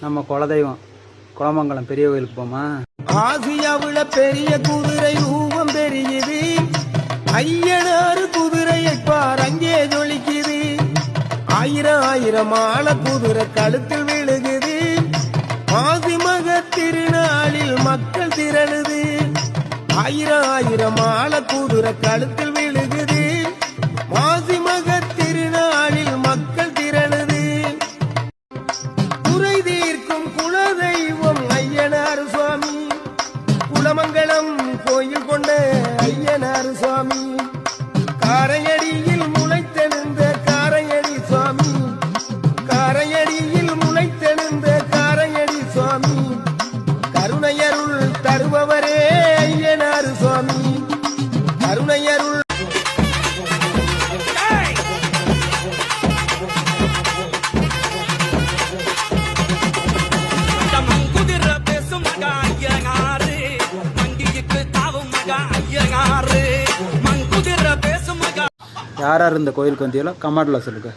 நம்ம குலதெய்வம் குளமங்கலம் பெரிய கோயிலுக்கு போமா? ஆசியாவுல பெரிய குதிரை ரூபம் பெரியது, ஐயனாறு குதிரையை பார் அங்கே ஜொலிக்குது. ஆயிரம் ஆயிரம் ஆள குதிரை கழுத்தில் விழுகுது, ஆதி மக திருநாளில் மக்கள் திரளுது. ஆயிரம் ஆயிரம் ஆள குதிரை கழுத்தில் விழுகுது, ஆதி மக திருநாளில் மக்கள் திரளுது. குறை தீர்க்கும் குலதெய்வம் ஐயனார் சுவாமி, குலமங்கலம் கோயில் கொண்ட ஐயனார் சுவாமி. காரையடியில் முளைத்தெழுந்த காரையடி சுவாமி, காரையடியில் முளைத்தெழுந்த காரையடி சுவாமி. கருணையருள் தருபவரே ஐயனார் சுவாமி, கருணையருள். யார் யார் இந்த கோயிலுக்கு வந்தீங்களோ கமெண்ட்ல சொல்லுங்க.